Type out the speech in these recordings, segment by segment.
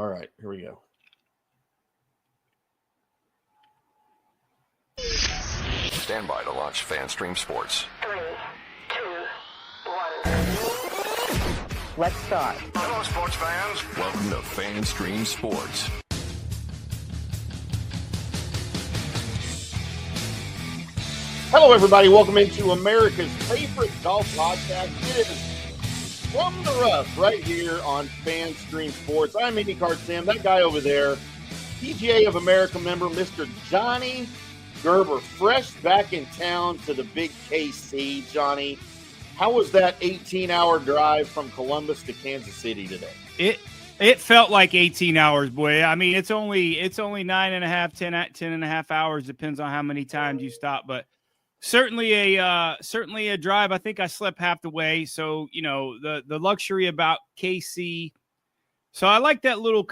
right, here we go. Stand by to launch FanStream Sports. 3, 2, 1. Let's start. Hello, sports fans. Welcome to FanStream Sports. Hello, everybody. Welcome into America's favorite golf podcast. It is From the Rough right here on FanStream Sports. I'm IndyCarTim. That guy over there, PGA of America member, Mr. Johnny Gerber, fresh back in town to the big KC. Johnny, how was that 18-hour drive from Columbus to Kansas City today? It felt like 18 hours, boy. I mean, it's only 9.5, 10 and a half hours. Depends on how many times you stop, but certainly a drive. I think I slept half the way. So, you know, the luxury about KC. So I like that little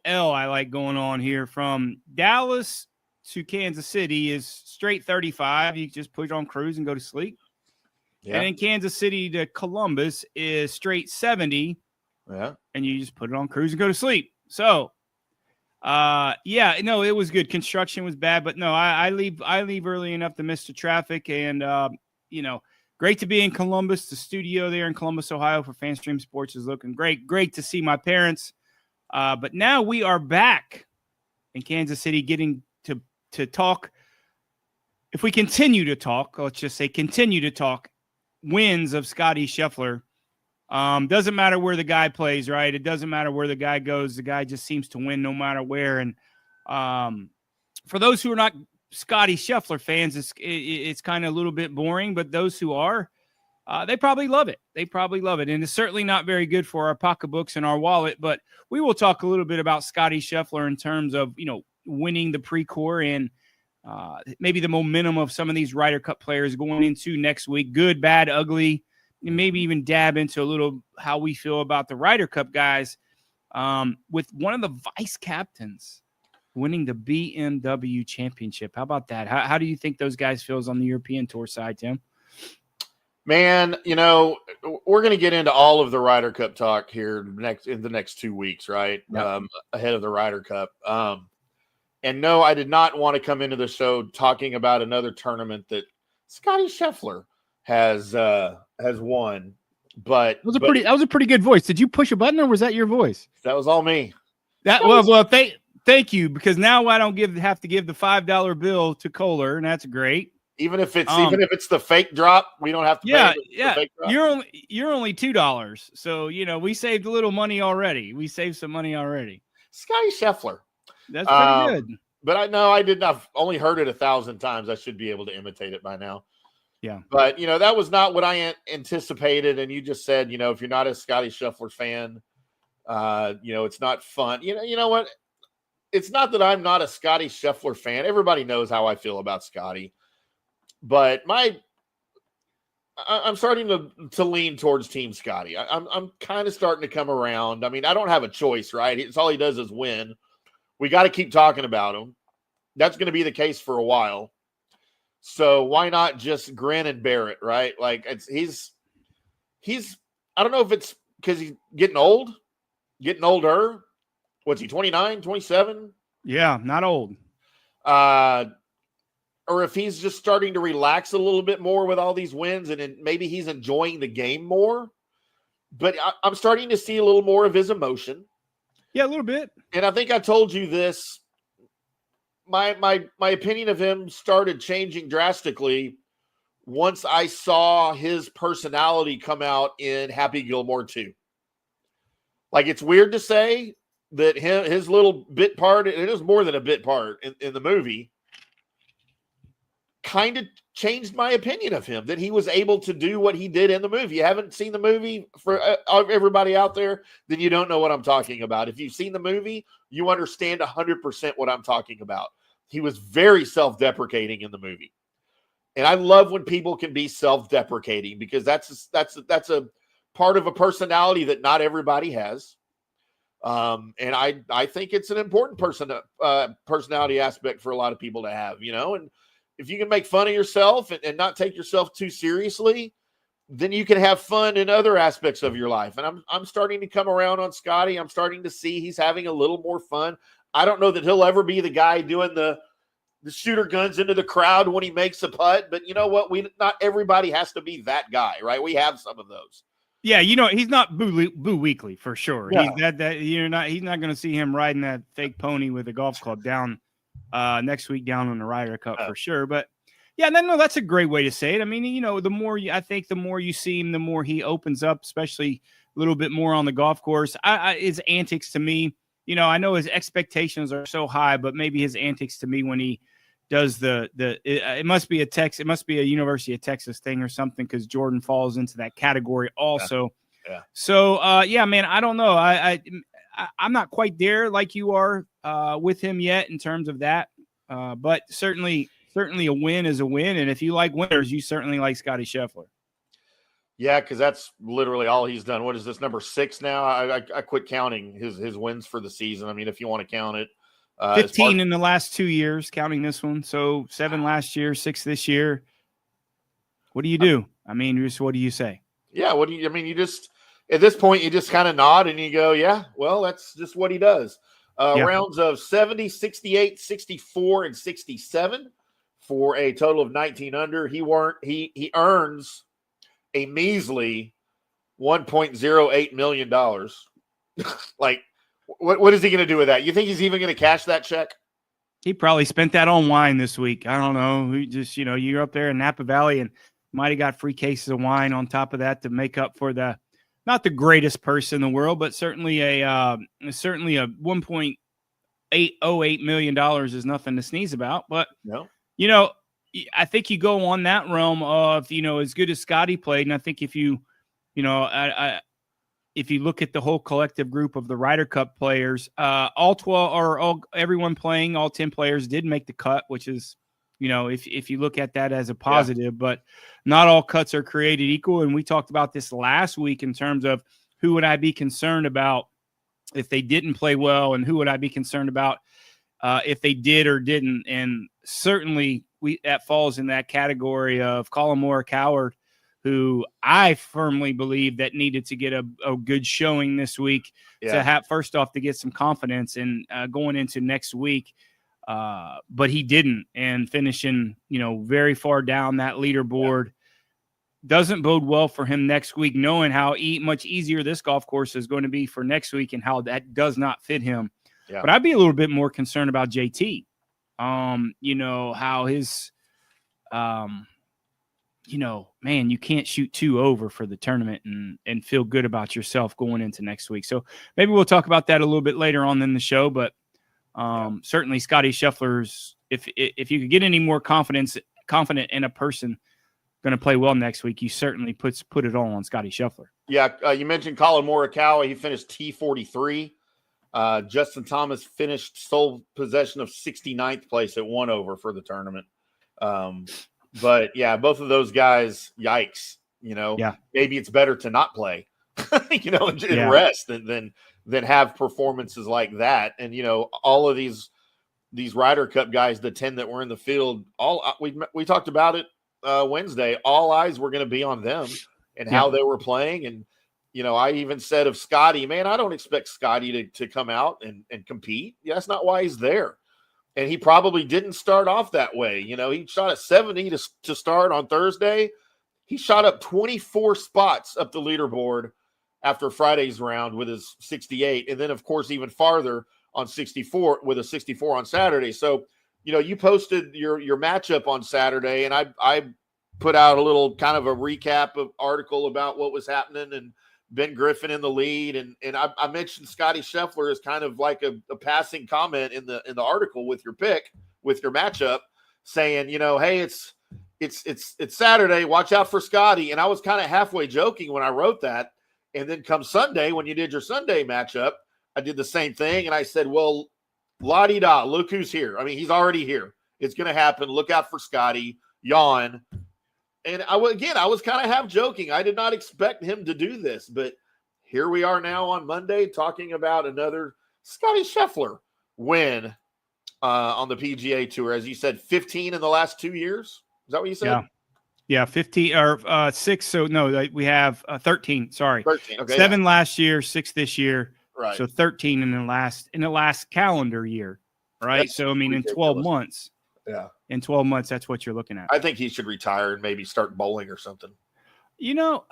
L I like going on here from Dallas to Kansas City is straight 35. You just put it on cruise and go to sleep. Yeah. And then Kansas City to Columbus is straight 70. Yeah. And you just put it on cruise and go to sleep. So, it was good. Construction was bad, but no, I leave early enough to miss the traffic. And, great to be in Columbus. The studio there in Columbus, Ohio for FanStream Sports is looking great. Great to see my parents. But now we are back in Kansas City getting to talk. If we continue to talk, let's just say continue to talk wins of Scottie Scheffler. Doesn't matter where the guy plays, right? It doesn't matter where the guy goes. The guy just seems to win no matter where. And for those who are not Scottie Scheffler fans, it's kind of a little bit boring, but those who are, they probably love it. They probably love it. And it's certainly not very good for our pocketbooks and our wallet, but we will talk a little bit about Scottie Scheffler in terms of, winning the Procore and maybe the momentum of some of these Ryder Cup players going into next week. Good, bad, ugly. And maybe even dab into a little how we feel about the Ryder Cup guys with one of the vice captains winning the BMW Championship. How about that? How do you think those guys feels on the European Tour side, Tim? Man, we're going to get into all of the Ryder Cup talk here in the next 2 weeks, right? Yep. Ahead of the Ryder Cup. And no, I did not want to come into the show talking about another tournament that Scottie Scheffler has won, but that was a pretty good voice. Did you push a button or was that your voice? That was all me. Thank you, because now I don't have to give the $5 bill to Kohler, and that's great. Even if it's the fake drop, we don't have to pay the fake drop. You're only $2, so we saved a little money already. We saved some money already. Scottie Scheffler, that's pretty good. But I know I did not only heard it 1,000 times. I should be able to imitate it by now. Yeah. But, that was not what I anticipated. And you just said, if you're not a Scottie Scheffler fan, it's not fun. You know what? It's not that I'm not a Scottie Scheffler fan. Everybody knows how I feel about Scottie. But I'm starting to lean towards Team Scottie. I'm kind of starting to come around. I mean, I don't have a choice, right? It's all he does is win. We got to keep talking about him. That's going to be the case for a while. So why not just grin and bear it, right? Like he's I don't know if it's because he's getting older. What's he, 29, 27? Yeah, not old. Or if he's just starting to relax a little bit more with all these wins and maybe he's enjoying the game more. But I'm starting to see a little more of his emotion. Yeah, a little bit. And I think I told you this. My opinion of him started changing drastically once I saw his personality come out in Happy Gilmore 2. Like, it's weird to say that his little bit part, and it was more than a bit part in the movie, kind of changed my opinion of him, that he was able to do what he did in the movie. You haven't seen the movie, for everybody out there, then you don't know what I'm talking about. If you've seen the movie, you understand 100% what I'm talking about. He was very self-deprecating in the movie. And I love when people can be self-deprecating because that's a part of a personality that not everybody has. And I think it's an important personality aspect for a lot of people to have, and if you can make fun of yourself and not take yourself too seriously, then you can have fun in other aspects of your life. And I'm starting to come around on Scottie. I'm starting to see he's having a little more fun. I don't know that he'll ever be the guy doing the shooter guns into the crowd when he makes a putt, but you know what? Not everybody has to be that guy, right? We have some of those. Yeah, he's not Boo Weekly for sure. Yeah. He's not going to see him riding that fake pony with a golf club down next week down on the Ryder Cup for sure. But yeah, no, that's a great way to say it. I mean, the more you see him, the more he opens up, especially a little bit more on the golf course. His antics to me, I know his expectations are so high, but maybe his antics to me when he does it must be a University of Texas thing or something, because Jordan falls into that category also. Yeah. So man, I don't know. I'm not quite there like you are with him yet in terms of that. But certainly a win is a win. And if you like winners, you certainly like Scottie Scheffler. Yeah, because that's literally all he's done. What is this, number 6 now? I quit counting his wins for the season. I mean, if you want to count it. 15 in the last 2 years, counting this one. So 7 last year, 6 this year. What do you do? I mean, what do you say? Yeah, you just at this point, you just kind of nod and you go, yeah, well, that's just what he does. Rounds of 70, 68, 64, and 67 for a total of 19 under. He earns a measly $1.08 million. Like, what is he going to do with that? You think he's even going to cash that check? He probably spent that on wine this week. I don't know. He just, you're up there in Napa Valley and might have got free cases of wine on top of that to make up for not the greatest purse in the world, but certainly a $1.808 million is nothing to sneeze about. But no. I think you go on that realm of, as good as Scottie played. And I think if you look at the whole collective group of the Ryder Cup players, everyone playing, all 10 players did make the cut, which is, if you look at that as a positive, but not all cuts are created equal. And we talked about this last week in terms of who would I be concerned about if they didn't play well, and who would I be concerned about if they did or didn't. And certainly that falls in that category of Colin Morikawa, who I firmly believe that needed to get a good showing this week to have, first off, to get some confidence and going into next week. But he didn't, and finishing, very far down that leaderboard doesn't bode well for him next week, knowing how much easier this golf course is going to be for next week and how that does not fit him. Yeah. But I'd be a little bit more concerned about JT. How his, man, you can't shoot 2 over for the tournament and feel good about yourself going into next week. So maybe we'll talk about that a little bit later on in the show, but certainly Scottie Scheffler's, if you could get any more confident in a person going to play well next week, you certainly put it all on Scottie Scheffler. Yeah. You mentioned Colin Morikawa. He finished T43. Justin Thomas finished sole possession of 69th place at 1 over for the tournament. But yeah, both of those guys, yikes, maybe it's better to not play, and rest than have performances like that. And, all of these Ryder Cup guys, the 10 that were in the field, we talked about it Wednesday, all eyes were going to be on them and how they were playing. And, I even said of Scottie, man, I don't expect Scottie to come out and compete. Yeah, that's not why he's there. And he probably didn't start off that way. He shot a 70 to start on Thursday. He shot up 24 spots up the leaderboard after Friday's round with his 68. And then, of course, even farther on 64 with a 64 on Saturday. So, you posted your matchup on Saturday, and I put out a little kind of a recap of article about what was happening, and Ben Griffin in the lead. And I mentioned Scottie Scheffler as kind of like a passing comment in the article with your pick, with your matchup, saying, hey, it's Saturday, watch out for Scottie. And I was kind of halfway joking when I wrote that. And then come Sunday, when you did your Sunday matchup, I did the same thing. And I said, well, la-di-da, look who's here. I mean, he's already here. It's going to happen. Look out for Scottie. Yawn. And I was kind of half joking. I did not expect him to do this, but here we are now on Monday talking about another Scottie Scheffler win on the PGA Tour. As you said, 15 in the last 2 years. Is that what you said? Yeah, 15 or 6. So no, we have 13. Sorry, 13. Okay, 7 last year, 6 this year. Right. So 13 in the last calendar year, right? That's so I mean, ridiculous. in 12 months. Yeah. In 12 months, that's what you're looking at. I think he should retire and maybe start bowling or something. Well,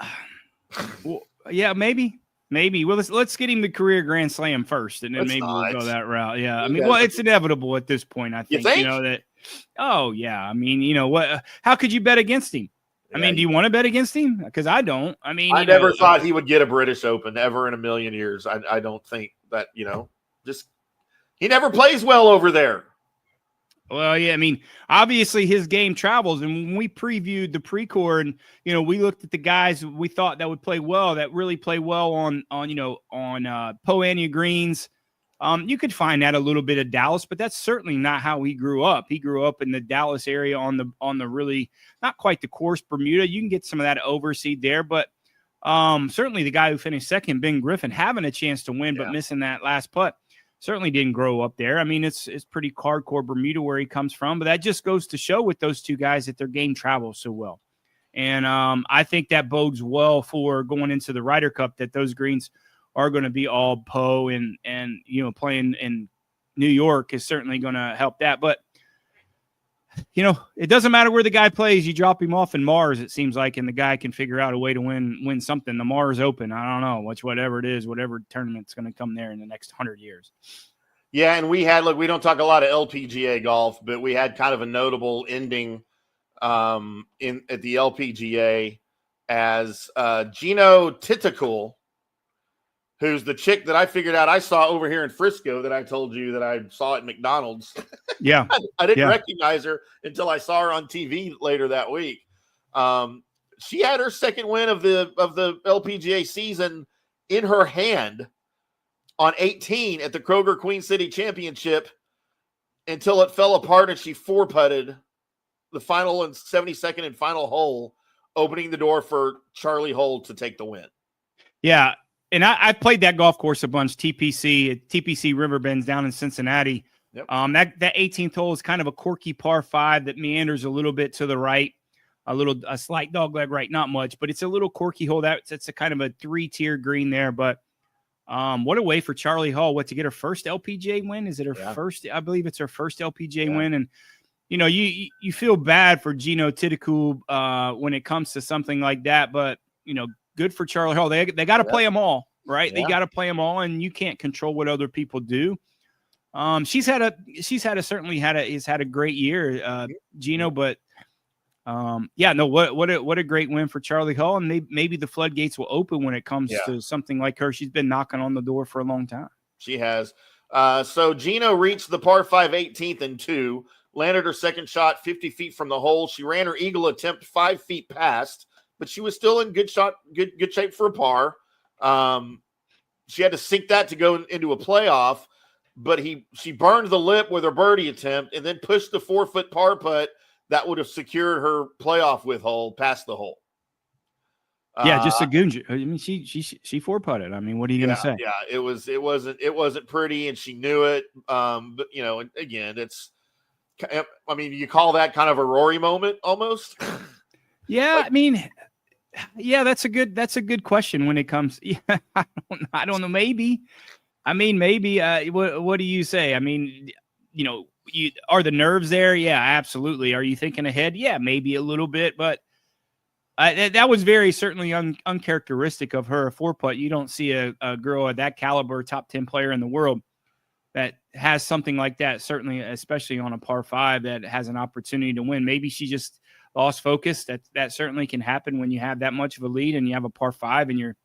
yeah, maybe. Well, let's get him the career Grand Slam first, and then we'll go that route. Yeah, I mean, it's inevitable at this point. I think, that. Oh yeah, I mean, what? How could you bet against him? I mean, do you want to bet against him? Because I don't. I mean, I never thought he would get a British Open ever in a million years. I don't think that, just he never plays well over there. Well, yeah, I mean, obviously his game travels. And when we previewed the Procore and, we looked at the guys we thought that would play well, that really play well on Poania greens. You could find that a little bit of Dallas, but that's certainly not how he grew up. He grew up in the Dallas area on the really not quite the course Bermuda. You can get some of that overseed there, but certainly the guy who finished second, Ben Griffin, having a chance to win, but missing that last putt. Certainly didn't grow up there. I mean, it's pretty hardcore Bermuda where he comes from, but that just goes to show with those two guys that their game travels so well. And I think that bodes well for going into the Ryder Cup, that those greens are going to be all Poe and playing in New York is certainly going to help that. But, it doesn't matter where the guy plays. You drop him off in Mars, it seems like, and the guy can figure out a way to win something. The Mars Open, I don't know, whatever it is, whatever tournament's going to come there in the next 100 years. Yeah, and we don't talk a lot of LPGA golf, but we had kind of a notable ending at the LPGA as Jeeno Thitikul, who's the chick that I figured out I saw over here in Frisco that I told you that I saw at McDonald's. Yeah. I didn't recognize her until I saw her on TV later that week. She had her second win of the LPGA season in her hand on 18 at the Kroger Queen City Championship until it fell apart and she 4-putted the final and 72nd and final hole, opening the door for Charley Hull to take the win. Yeah. And I played that golf course a bunch, TPC Riverbends down in Cincinnati. Yep. That 18th hole is kind of a quirky par 5 that meanders a little bit to the right, a slight dogleg right, not much, but it's a little quirky hole. It's a kind of a 3-tier green there. But what a way for Charley Hull to get her first LPGA win. Is it her first? I believe it's her first LPGA win. And you feel bad for Jeeno Thitikul when it comes to something like that, but good for Charley Hull. They got to play them all, right? Yeah. They got to play them all, and you can't control what other people do. He's had a great year, Jeeno, but what a great win for Charley Hull, and maybe the floodgates will open when it comes to something like her. She's been knocking on the door for a long time. She has. So Jeeno reached the par 5 18th and 2, landed her second shot 50 feet from the hole. She ran her eagle attempt 5 feet past, but she was still in good shape for a par. She had to sink that to go into a playoff, but she burned the lip with her birdie attempt and then pushed the 4-foot par putt that would have secured her playoff with hole past the hole. Just a goon. I mean, she 4-putted. I mean, what are you going to say? Yeah, it wasn't pretty, and she knew it. But again, you call that kind of a Rory moment almost. Yeah, I mean, that's a good question when it comes. Yeah, I don't know. Maybe. I mean, maybe. What do you say? I mean, are the nerves there? Yeah, absolutely. Are you thinking ahead? Yeah, maybe a little bit, but that was very certainly uncharacteristic of her. A 4-putt. You don't see a girl of that caliber, top 10 player in the world, that has something like that. Certainly, especially on a par 5, that has an opportunity to win. Maybe she just lost focus. That certainly can happen when you have that much of a lead and you have a par 5 and you're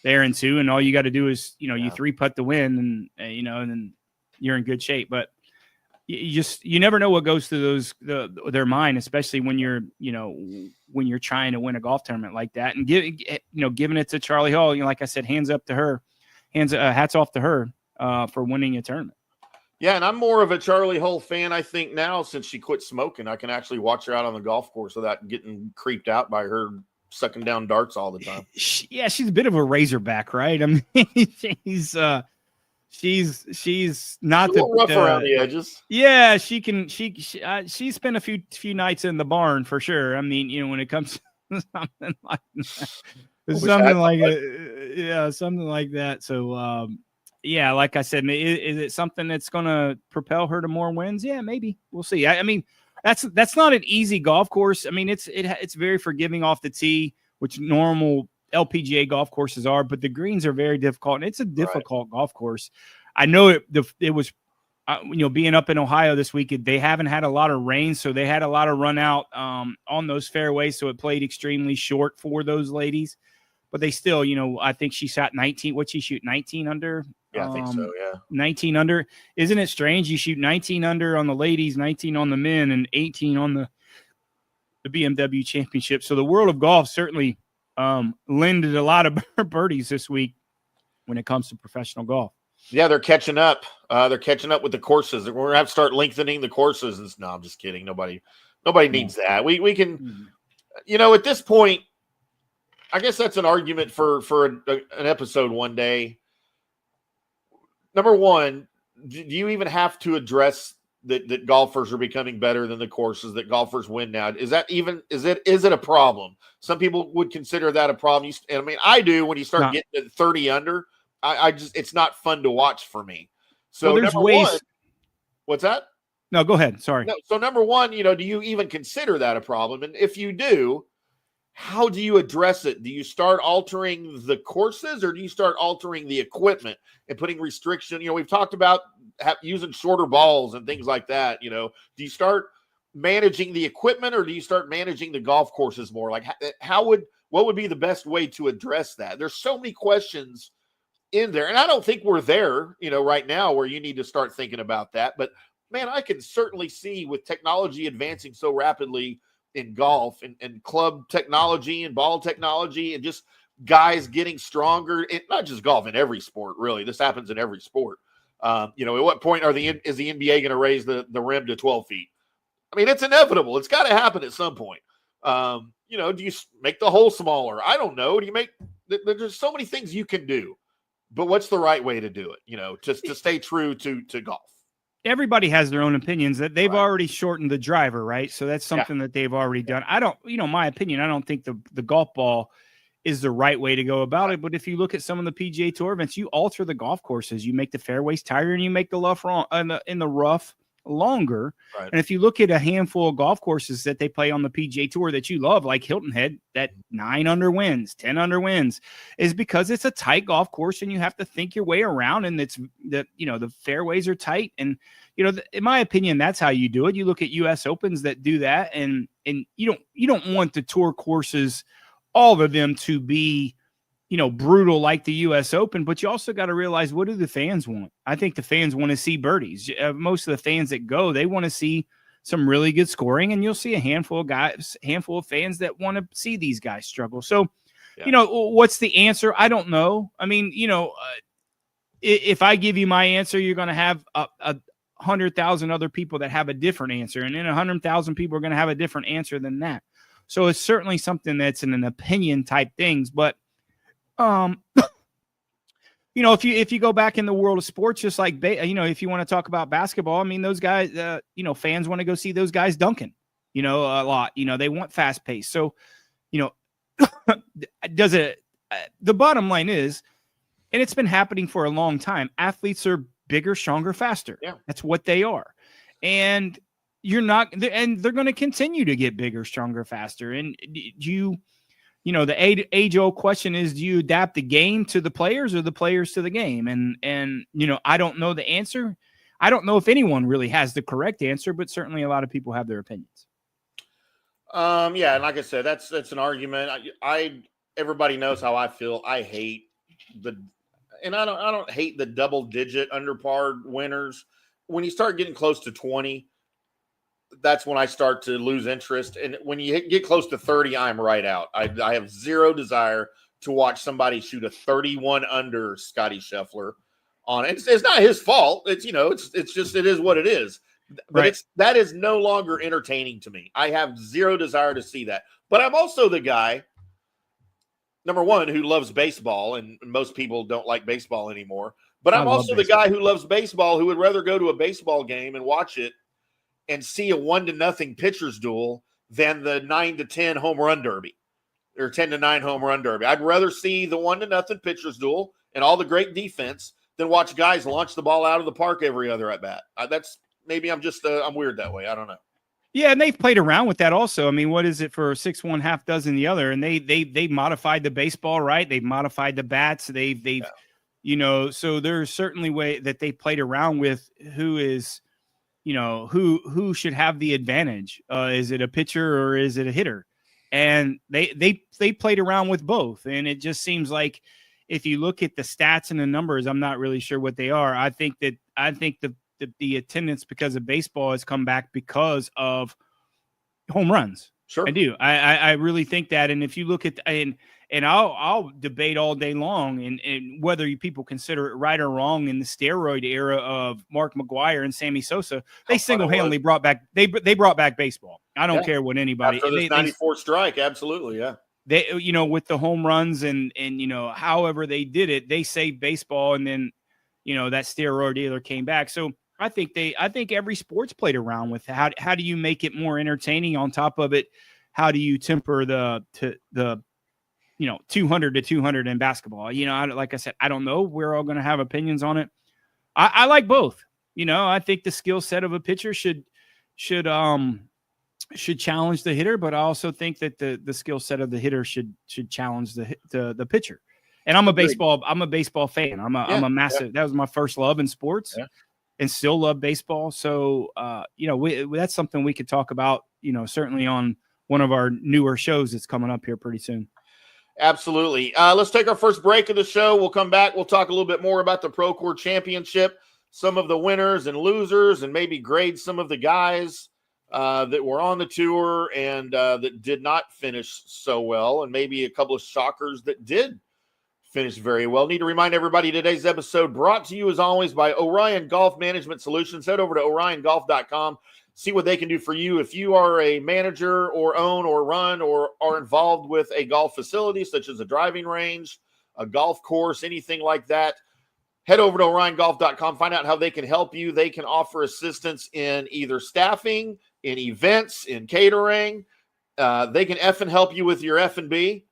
there in 2, and all you got to do is you 3-putt the win, and and then you're in good shape. But you never know what goes through their mind, especially when you're trying to win a golf tournament like that. And giving it to Charley Hull, like I said, hats off to her for winning a tournament. Yeah, and I'm more of a Charley Hull fan, I think, now since she quit smoking. I can actually watch her out on the golf course without getting creeped out by her sucking down darts all the time. Yeah, she's a bit of a razorback, right? I mean, she's not a little rough around the edges. Yeah, she spent a few nights in the barn for sure. I mean, when it comes to something like that, something like that. So, yeah, like I said, is it something that's going to propel her to more wins? Yeah, maybe. We'll see. I mean, that's not an easy golf course. I mean, it's very forgiving off the tee, which normal LPGA golf courses are, but the greens are very difficult, and it's a difficult golf course. I know it was, being up in Ohio this week, they haven't had a lot of rain, so they had a lot of run out on those fairways, so it played extremely short for those ladies. But they still, I think she shot 19. What'd she shoot? 19 under? Yeah, I think so, yeah. 19 under. Isn't it strange? You shoot 19 under on the ladies, 19 on the men, and 18 on the BMW Championship. So the world of golf certainly lended a lot of birdies this week when it comes to professional golf. Yeah, they're catching up. They're catching up with the courses. We're going to have to start lengthening the courses. No, I'm just kidding. Nobody needs that. We can, at this point, I guess that's an argument for an episode one day. Number one, do you even have to address that golfers are becoming better than the courses, that golfers win now? Is it a problem? Some people would consider that a problem. I mean, I do. When you start getting to 30 under, I just, it's not fun to watch for me. So there's ways. One, what's that? No, go ahead. Sorry. No, so number one, do you even consider that a problem? And if you do, how do you address it? Do you start altering the courses, or do you start altering the equipment and putting restriction? We've talked about using shorter balls and things like that. Do you start managing the equipment, or do you start managing the golf courses more? Like, what would be the best way to address that? There's so many questions in there, and I don't think we're there, right now, where you need to start thinking about that. But man, I can certainly see, with technology advancing so rapidly in golf and club technology and ball technology, and just guys getting stronger, and not just golf, in every sport, really. This happens in every sport. At what point is the NBA going to raise the rim to 12 feet? I mean, it's inevitable. It's got to happen at some point. Do you make the hole smaller? I don't know. There's so many things you can do, but what's the right way to do it? Just to stay true to golf. Everybody has their own opinions. That they've already shortened the driver, right? So that's something that they've already done. I don't, my opinion, I don't think the golf ball is the right way to go about it. But if you look at some of the PGA Tour events, you alter the golf courses. You make the fairways tighter, and you make the in the rough longer. Right. And if you look at a handful of golf courses that they play on the PGA Tour that you love, like Hilton Head, that 9 under wins, 10 under wins, is because it's a tight golf course, and you have to think your way around, and the fairways are tight. And in my opinion, that's how you do it. You look at U.S. Opens that do that, and you don't want the tour courses, all of them, to be brutal like the U.S. Open, but you also got to realize, what do the fans want? I think the fans want to see birdies. Most of the fans that go, they want to see some really good scoring, and you'll see a handful of fans that want to see these guys struggle. So, what's the answer? I don't know. I mean, if I give you my answer, you're going to have a 100,000 other people that have a different answer, and then 100,000 people are going to have a different answer than that. So it's certainly something that's an opinion type things, but if you go back in the world of sports, just like, if you want to talk about basketball, I mean, those guys, fans want to go see those guys dunking, a lot, they want fast pace. So, does it, the bottom line is, and it's been happening for a long time, athletes are bigger, stronger, faster. Yeah. That's what they are. And they're going to continue to get bigger, stronger, faster. And the age-old question is, do you adapt the game to the players or the players to the game? And I don't know the answer. I don't know if anyone really has the correct answer, but certainly a lot of people have their opinions. Yeah, and like I said, that's an argument. Everybody knows how I feel. I hate I don't hate the double-digit under par winners. When you start getting close to 20, that's when I start to lose interest. And when you get close to 30, I'm right out. I have zero desire to watch somebody shoot a 31 under Scottie Scheffler on it. It's not his fault. It's just, it is what it is. But that is no longer entertaining to me. I have zero desire to see that. But I'm also the guy, number one, who loves baseball, and most people don't like baseball anymore. But I I'm love also the baseball. guy who loves baseball, who would rather go to a baseball game and watch it and see a 1-0 pitcher's duel than the 9-10 home run derby or 10-9 home run derby. I'd rather see the 1-0 pitcher's duel and all the great defense than watch guys launch the ball out of the park every other at bat. That's maybe I'm just I'm weird that way. I don't know. Yeah, and they've played around with that also. I mean, what is it for 6 1 half dozen the other? And they modified the baseball, right? They've modified the bats. They've so there's certainly way that they played around with who is, who should have the advantage. Is it a pitcher or is it a hitter? And they played around with both. And it just seems like if you look at the stats and the numbers, I'm not really sure what they are. I think the attendance because of baseball has come back because of home runs. Sure. I do. I really think that. And if you look at, and I'll debate all day long and whether people consider it right or wrong in the steroid era of Mark McGwire and Sammy Sosa, they single-handedly brought back baseball. I don't care what anybody. After this 94 strike. Absolutely. Yeah. They, with the home runs and however they did it, they saved baseball. And then, that steroid dealer came back. So I think every sport's played around with how do you make it more entertaining? On top of it, how do you temper the 200 to 200 in basketball? Like I said, I don't know. We're all going to have opinions on it. I like both. I think the skill set of a pitcher should challenge the hitter, but I also think that the skill set of the hitter should challenge the pitcher. And I'm a baseball fan. I'm a massive. That was my first love in sports. Yeah. And still love baseball. So, that's something we could talk about, certainly on one of our newer shows that's coming up here pretty soon. Absolutely. Let's take our first break of the show. We'll come back. We'll talk a little bit more about the Procore Championship, some of the winners and losers, and maybe grade some of the guys that were on the tour and that did not finish so well, and maybe a couple of shockers that did finished very well. Need to remind everybody today's episode brought to you as always by Orion Golf Management Solutions. Head over to oriongolf.com. See what they can do for you. If you are a manager or own or run or are involved with a golf facility such as a driving range, a golf course, anything like that, head over to oriongolf.com. Find out how they can help you. They can offer assistance in either staffing, in events, in catering. They can effing help you with your F&B.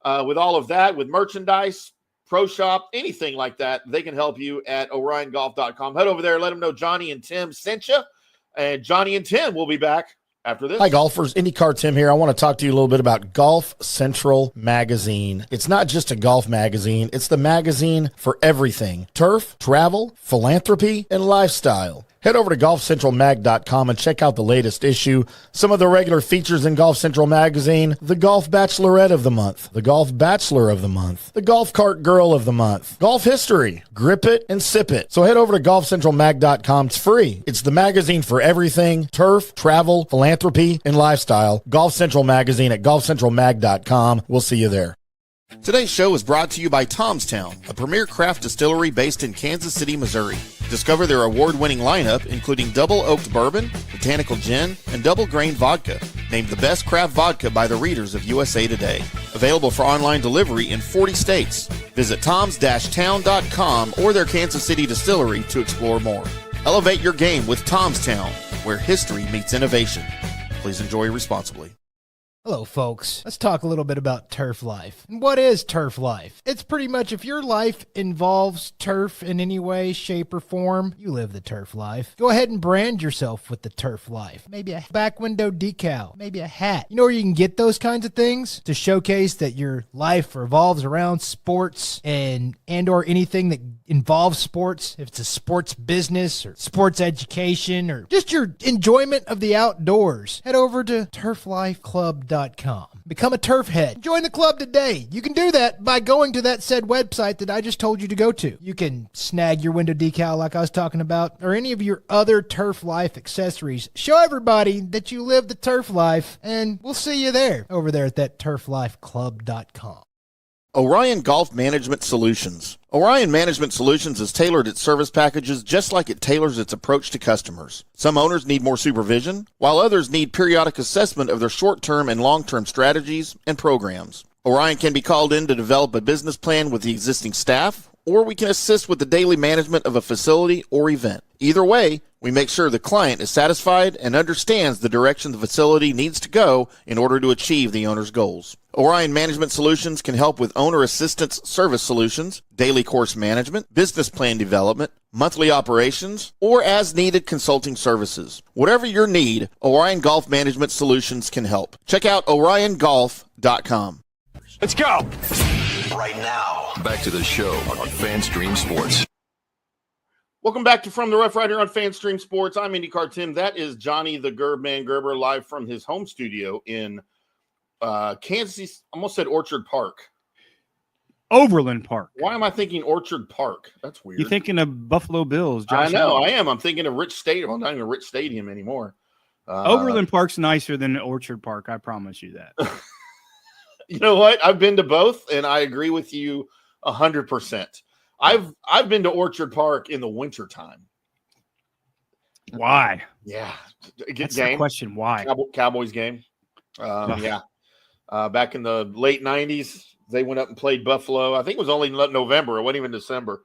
With all of that, with merchandise, pro shop, anything like that, they can help you at oriongolf.com. Head over there, let them know Johnny and Tim sent you, and Johnny and Tim will be back after this. Hi, golfers. IndyCarTim here. I want to talk to you a little bit about Golf Central Magazine. It's not just a golf magazine. It's the magazine for everything: turf, travel, philanthropy, and lifestyle. Head over to golfcentralmag.com and check out the latest issue. Some of the regular features in Golf Central Magazine: the Golf Bachelorette of the Month, the Golf Bachelor of the Month, the Golf Cart Girl of the Month, Golf History, Grip It and Sip It. So head over to golfcentralmag.com. It's free. It's the magazine for everything: turf, travel, philanthropy, and lifestyle. Golf Central Magazine at golfcentralmag.com. We'll see you there. Today's show is brought to you by Tomstown, a premier craft distillery based in Kansas City, Missouri. Discover their award-winning lineup, including double oaked bourbon, botanical gin, and double grain vodka, named the best craft vodka by the readers of USA Today. Available for online delivery in 40 states. Visit toms-town.com or their Kansas City distillery to explore more. Elevate your game with Tomstown, where history meets innovation. Please enjoy responsibly. Hello, folks. Let's talk a little bit about turf life. And what is turf life? It's pretty much if your life involves turf in any way, shape, or form, you live the turf life. Go ahead and brand yourself with the turf life. Maybe a back window decal, maybe a hat. You know where you can get those kinds of things to showcase that your life revolves around sports and or anything that involves sports. If it's a sports business or sports education or just your enjoyment of the outdoors, head over to turflifeclub.com. Become a turf head. Join the club today. You can do that by going to that said website that I just told you to go to. You can snag your window decal like I was talking about, or any of your other turf life accessories. Show everybody that you live the turf life, and we'll see you there over there at that turflifeclub.com. Orion Golf Management Solutions. Orion Management Solutions has tailored its service packages just like it tailors its approach to customers. Some owners need more supervision, while others need periodic assessment of their short-term and long-term strategies and programs. Orion can be called in to develop a business plan with the existing staff or we can assist with the daily management of a facility or event. Either way, we make sure the client is satisfied and understands the direction the facility needs to go in order to achieve the owner's goals. Orion Management Solutions can help with owner assistance service solutions, daily course management, business plan development, monthly operations, or as-needed consulting services. Whatever your need, Orion Golf Management Solutions can help. Check out oriongolf.com. Let's go. Right now, back to the show on FanStream Sports. Welcome back to From the Rough right here on FanStream Sports. I'm IndyCarTim. That is Johnny the Man Gerber live from his home studio in Kansas. Almost said Orchard Park. Overland Park. Why am I thinking Orchard Park? That's weird. You're thinking of Buffalo Bills. I Josh know, Allen. I am. I'm thinking of Rich Stadium. I'm not even Rich Stadium anymore. Overland Park's nicer than Orchard Park. I promise you that. You know what? I've been to both, and I agree with you 100%. I've been to Orchard Park in the wintertime. Why? Yeah. That's the question. Why? Cowboys game. Yeah. Back in the late 90s, they went up and played Buffalo. I think it was only November. It wasn't even December.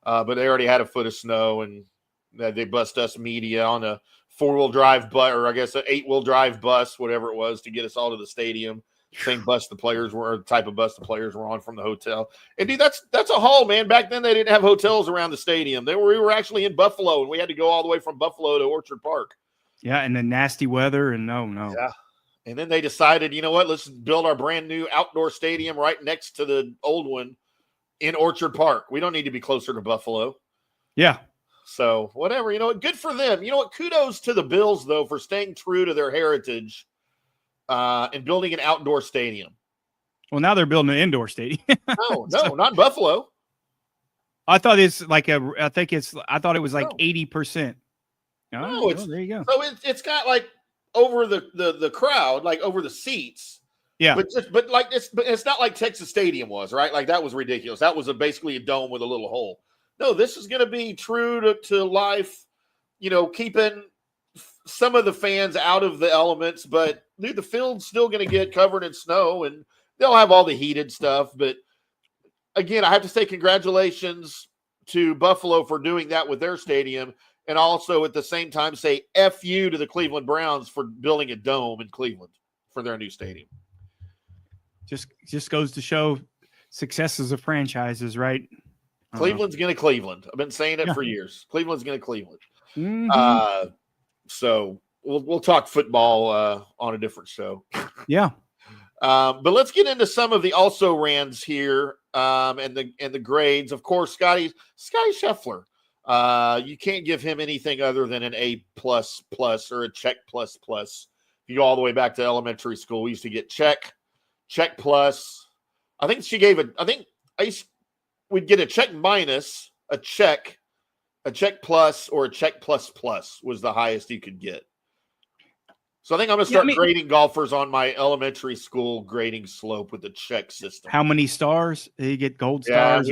But they already had a foot of snow, and they bust us media on a 4-wheel drive bus, or I guess an 8-wheel drive bus, whatever it was, to get us all to the stadium. Same bus the players were, type of bus the players were on from the hotel. And dude, that's a haul, man. Back then they didn't have hotels around the stadium. We were actually in Buffalo, and we had to go all the way from Buffalo to Orchard Park. Yeah, and the nasty weather, and no. Yeah. And then they decided, you know what, let's build our brand new outdoor stadium right next to the old one in Orchard Park. We don't need to be closer to Buffalo. Yeah. So whatever, you know what, good for them. You know what, kudos to the Bills, though, for staying true to their heritage and building an outdoor stadium. Well, now they're building an indoor stadium. No, not Buffalo. I thought it's like I thought it was like 80%. No, there you go. So it's got like over the crowd, like over the seats. Yeah. But it's not like Texas Stadium was, right? Like that was ridiculous. That was basically a dome with a little hole. No, this is going to be true to life, you know, keeping some of the fans out of the elements, but dude, the field's still going to get covered in snow, and they'll have all the heated stuff. But again, I have to say congratulations to Buffalo for doing that with their stadium, and also at the same time say F you to the Cleveland Browns for building a dome in Cleveland for their new stadium. Just goes to show successes of franchises, right? Cleveland's going to Cleveland. I've been saying it for years. Cleveland's going to Cleveland. Mm-hmm. So we'll talk football on a different show. Yeah. But let's get into some of the also rans here and the grades. Of course, Scottie Scheffler. You can't give him anything other than an A++ or a check plus. If you go all the way back to elementary school, we used to get check plus. I think we'd get a check minus, a check plus, or a check plus was the highest you could get. So I think I'm going to start grading golfers on my elementary school grading slope with the check system. How many stars? Did you get gold stars?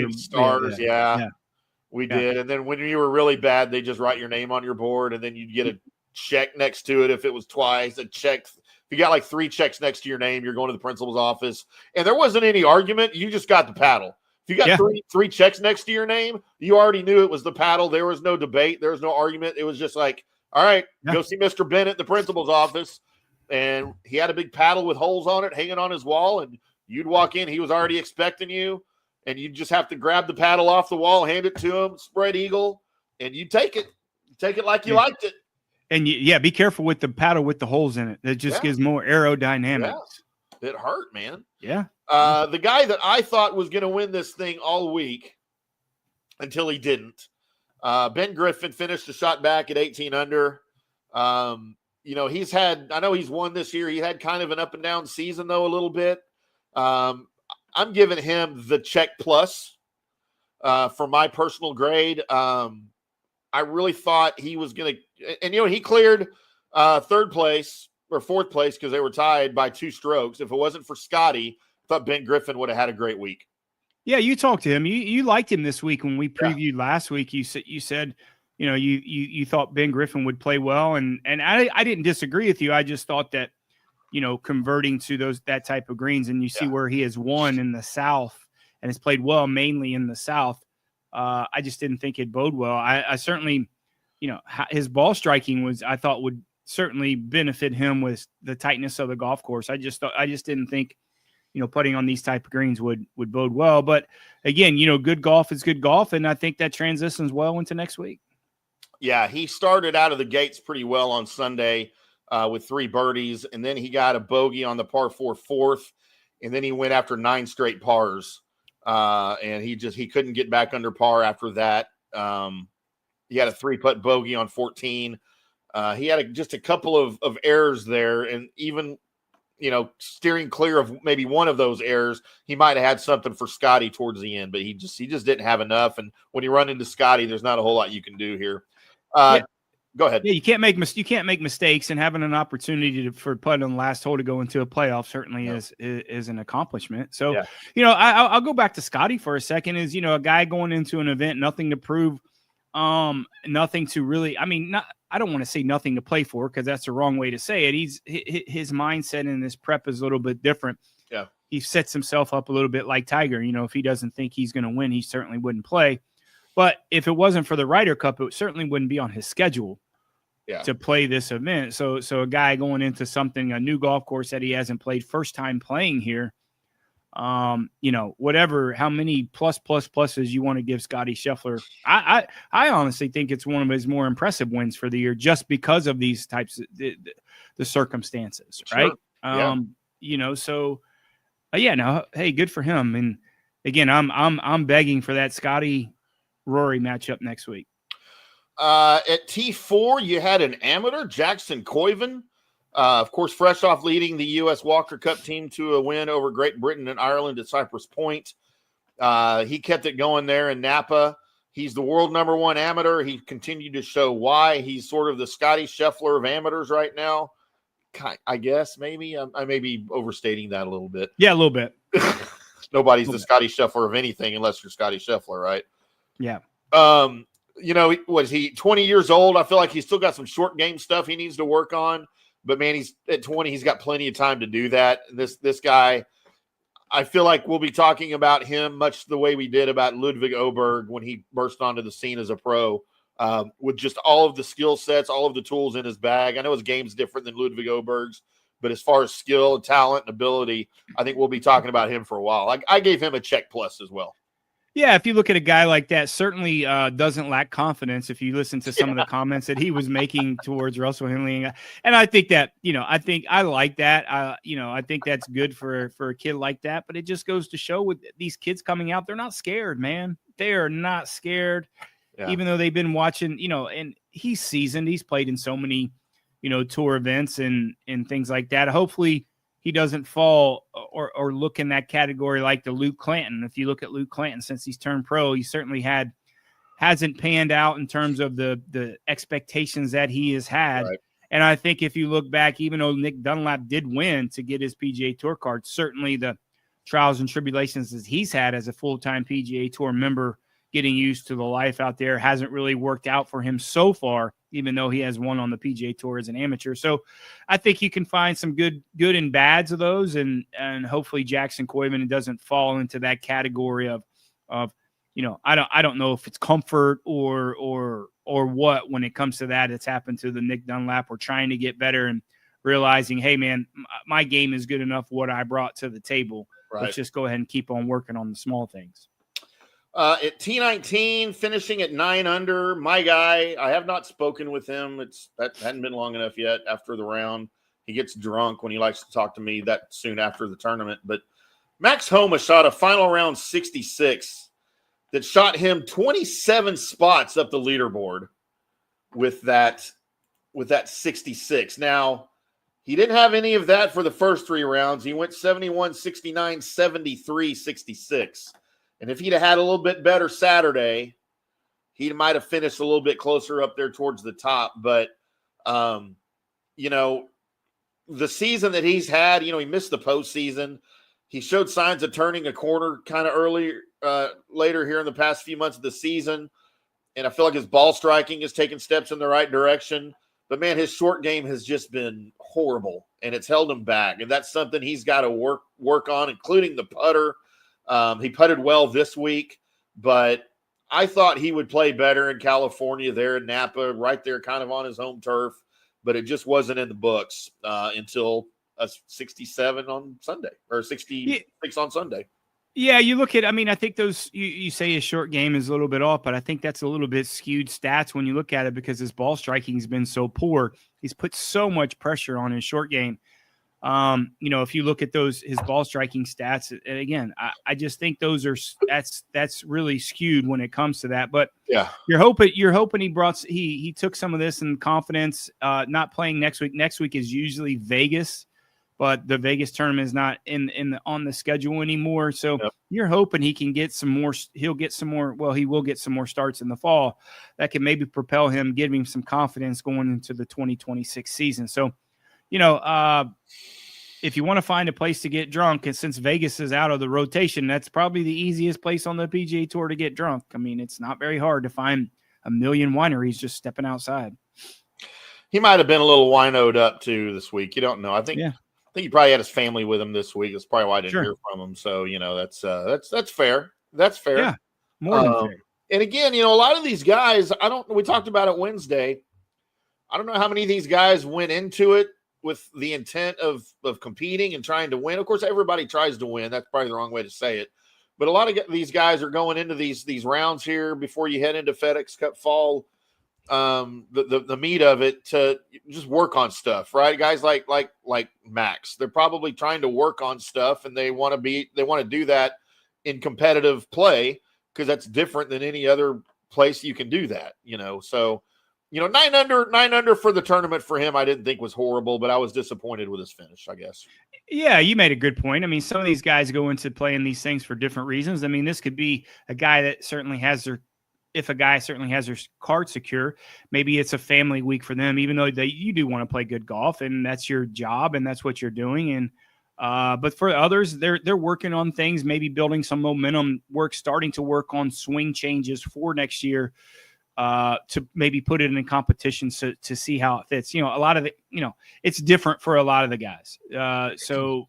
Yeah. We did. And then when you were really bad, they just write your name on your board, and then you'd get a check next to it if it was twice. A check. If you got like 3 checks next to your name, you're going to the principal's office. And there wasn't any argument. You just got the paddle. If you got three checks next to your name, you already knew it was the paddle. There was no debate. There was no argument. It was just like, all right, go see Mr. Bennett, the principal's office. And he had a big paddle with holes on it hanging on his wall. And you'd walk in. He was already expecting you. And you just have to grab the paddle off the wall, hand it to him, spread eagle, and you take it. You take it like you liked it. And be careful with the paddle with the holes in it. That just gives more aerodynamics. Yeah. It hurt, man. Yeah. The guy that I thought was going to win this thing all week until he didn't. Ben Griffin finished a shot back at 18 under. You know, I know he's won this year. He had kind of an up and down season though, a little bit. I'm giving him the check plus for my personal grade. I really thought he was going to, and you know, he cleared third place or fourth place because they were tied by 2 strokes. If it wasn't for Scottie, I thought Ben Griffin would have had a great week. Yeah, you talked to him. You liked him this week when we previewed last week. You said, you know, you thought Ben Griffin would play well, and I didn't disagree with you. I just thought that, you know, converting to that type of greens, and you see where he has won in the South and has played well mainly in the South. I just didn't think it bode well. I certainly, his ball striking I thought would certainly benefit him with the tightness of the golf course. I just didn't think, putting on these type of greens would bode well. But again, good golf is good golf. And I think that transitions well into next week. Yeah, he started out of the gates pretty well on Sunday with 3 birdies, and then he got a bogey on the par 4 fourth, and then he went after 9 straight pars, and he couldn't get back under par after that. He had a 3-putt bogey on 14. He had just a couple of errors there, and even steering clear of maybe one of those errors, he might have had something for Scottie towards the end, but he just didn't have enough. And when you run into Scottie, there's not a whole lot you can do here. Go ahead. Yeah, you can't make mistakes, and having an opportunity for putt on the last hole to go into a playoff certainly is an accomplishment. So, I'll go back to Scottie for a second. Is a guy going into an event, nothing to prove, nothing to really. I mean, I don't want to say nothing to play for because that's the wrong way to say it. His mindset in this prep is a little bit different. Yeah, he sets himself up a little bit like Tiger. If he doesn't think he's going to win, he certainly wouldn't play. But if it wasn't for the Ryder Cup, it certainly wouldn't be on his schedule to play this event. So a guy going into a new golf course that he hasn't played, first time playing here, whatever, how many pluses you want to give Scottie Scheffler. I honestly think it's one of his more impressive wins for the year just because of these types of the circumstances, right? Hey, good for him. And again, I'm begging for that Scottie Rory matchup next week. At T4, you had an amateur, Jackson Coyven, of course, fresh off leading the U.S. Walker Cup team to a win over Great Britain and Ireland at Cypress Point. He kept it going there in Napa. He's the world number 1 amateur. He continued to show why he's sort of the Scottie Scheffler of amateurs right now. I guess maybe I may be overstating that a little bit. Yeah, a little bit. Nobody's the Scottie Scheffler of anything unless you're Scottie Scheffler, right? Yeah. Was he 20 years old? I feel like he's still got some short game stuff he needs to work on. But man, he's at 20. He's got plenty of time to do that. This guy, I feel like we'll be talking about him much the way we did about Ludwig Oberg when he burst onto the scene as a pro, with just all of the skill sets, all of the tools in his bag. I know his game's different than Ludwig Oberg's, but as far as skill and talent and ability, I think we'll be talking about him for a while. I gave him a check plus as well. Yeah, if you look at a guy like that, certainly doesn't lack confidence. If you listen to some of the comments that he was making towards Russell Henley, and I think that I like that. I think that's good for a kid like that. But it just goes to show with these kids coming out, they're not scared, man. They are not scared, even though they've been watching. And he's seasoned. He's played in so many, tour events and things like that. Hopefully, he doesn't fall or look in that category like the Luke Clanton. If you look at Luke Clanton since he's turned pro, he certainly hasn't panned out in terms of the expectations that he has had. Right. And I think if you look back, even though Nick Dunlap did win to get his PGA Tour card, certainly the trials and tribulations that he's had as a full-time PGA Tour member, getting used to the life out there, hasn't really worked out for him so far, even though he has won on the PGA Tour as an amateur. So I think you can find some good and bads of those, and hopefully Jackson Coyven doesn't fall into that category of I don't know if it's comfort or what when it comes to that. It's happened to the Nick Dunlap. We're trying to get better and realizing, hey man, my game is good enough what I brought to the table. Right. Let's just go ahead and keep on working on the small things. At T19, finishing at 9 under, my guy, I have not spoken with him. That hadn't been long enough yet after the round. He gets drunk when he likes to talk to me that soon after the tournament. But Max Homa shot a final round 66 that shot him 27 spots up the leaderboard with that 66. Now, he didn't have any of that for the first 3 rounds. He went 71, 69, 73, 66. And if he'd have had a little bit better Saturday, he might have finished a little bit closer up there towards the top. But, the season that he's had, he missed the postseason. He showed signs of turning a corner kind of later here in the past few months of the season. And I feel like his ball striking is taking steps in the right direction. But, man, his short game has just been horrible, and it's held him back. And that's something he's got to work on, including the putter. He putted well this week, but I thought he would play better in California, there in Napa, right there, kind of on his home turf, but it just wasn't in the books until 67 on Sunday, or 66 on Sunday. Yeah, you look at, I mean, I think those, you say his short game is a little bit off, but I think that's a little bit skewed stats when you look at it because his ball striking has been so poor. He's put so much pressure on his short game. If you look at his ball striking stats, and again, I just think that's really skewed when it comes to that. But yeah, you're hoping he took some of this in confidence, not playing next week. Next week is usually Vegas, but the Vegas tournament is not on the schedule anymore. So You're hoping he can get some more. He'll get some more. Well, he will get some more starts in the fall that can maybe propel him, give him some confidence going into the 2026 season. So, if you want to find a place to get drunk, and since Vegas is out of the rotation, that's probably the easiest place on the PGA Tour to get drunk. I mean, it's not very hard to find a million wineries just stepping outside. He might have been a little winoed up too this week. You don't know. I think he probably had his family with him this week. That's probably why I didn't hear from him. So that's fair. That's fair. Yeah, more than fair. And again, a lot of these guys, we talked about it Wednesday. I don't know how many of these guys went into it with the intent of competing and trying to win. Of course, everybody tries to win. That's probably the wrong way to say it. But a lot of these guys are going into these rounds here before you head into FedEx Cup fall, the meat of it, to just work on stuff, right? Guys like Max, they're probably trying to work on stuff, and they want to do that in competitive play because that's different than any other place you can do that, So, 9 under for the tournament for him, I didn't think was horrible, but I was disappointed with his finish, I guess. Yeah, you made a good point. I mean, some of these guys go into playing these things for different reasons. I mean, this could be a guy that certainly has their card secure, maybe it's a family week for them, even though you do want to play good golf and that's your job and that's what you're doing. And but for others, they're working on things, maybe building some momentum, starting to work on swing changes for next year. To maybe put it in competition to see how it fits. A lot of it's different for a lot of the guys. So,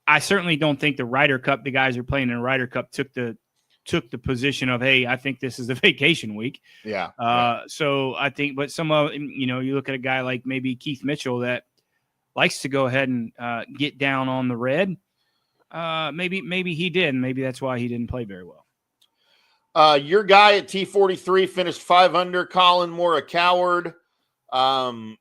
I certainly don't think the Ryder Cup, the guys who are playing in the Ryder Cup took the position of, hey, I think this is the vacation week. Yeah. So I think, but some of, you look at a guy like maybe Keith Mitchell that likes to go ahead and get down on the red. Maybe he did. And maybe that's why he didn't play very well. Your guy at T43 finished 5 under, Colin Moore, a coward. When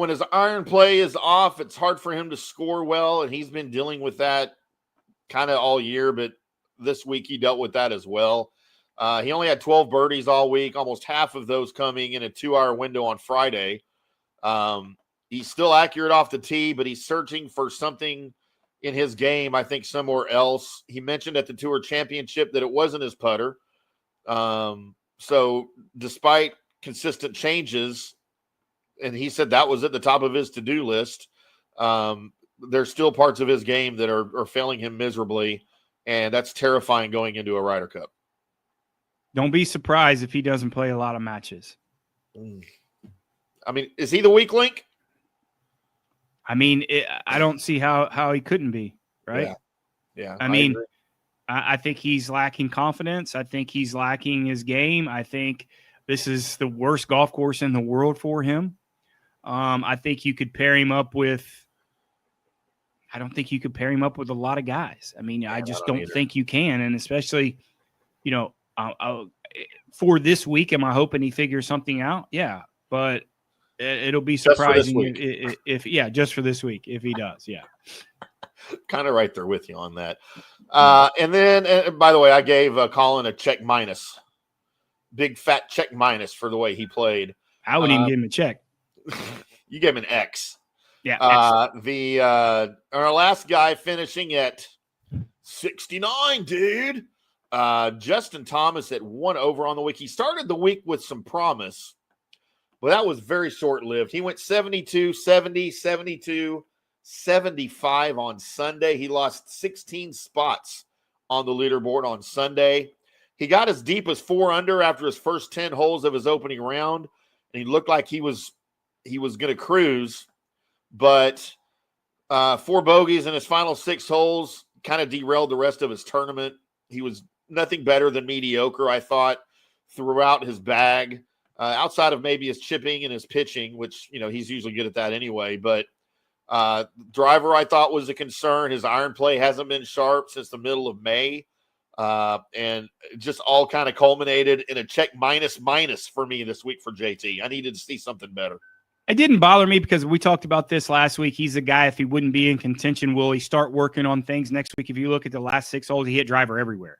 his iron play is off, it's hard for him to score well, and he's been dealing with that kind of all year, but this week he dealt with that as well. He only had 12 birdies all week, almost half of those coming in a 2-hour window on Friday. He's still accurate off the tee, but he's searching for something in his game, I think, somewhere else. He mentioned at the Tour Championship that it wasn't his putter. So despite consistent changes, and he said that was at the top of his to-do list, there's still parts of his game that are failing him miserably, and that's terrifying going into a Ryder Cup. Don't be surprised if he doesn't play a lot of matches. I mean, is he the weak link? I mean, I don't see how he couldn't be, right? Yeah. I mean, I think he's lacking confidence. I think he's lacking his game. I think this is the worst golf course in the world for him. I think you could pair him up with – I don't think you could pair him up with a lot of guys. I mean, I just don't think you can, and especially, for this week, am I hoping he figures something out? Yeah, but – it'll be surprising if just for this week, if he does. Yeah. Kind of right there with you on that. And then, by the way, I gave Colin a check minus, big fat check minus for the way he played. I wouldn't even give him a check. You gave him an X. Yeah. Our last guy finishing at 69, dude. Justin Thomas at 1 over on the week. He started the week with some promise, but that was very short-lived. He went 72, 70, 72, 75 on Sunday. He lost 16 spots on the leaderboard on Sunday. He got as deep as 4 under after his first 10 holes of his opening round, and he looked like he was going to cruise. But 4 bogeys in his final 6 holes kind of derailed the rest of his tournament. He was nothing better than mediocre, I thought, throughout his bag, outside of maybe his chipping and his pitching, which, he's usually good at that anyway. But driver, I thought, was a concern. His iron play hasn't been sharp since the middle of May. And just all kind of culminated in a check minus for me this week for JT. I needed to see something better. It didn't bother me because we talked about this last week. He's a guy, if he wouldn't be in contention, will he start working on things next week? If you look at the last 6 holes, he hit driver everywhere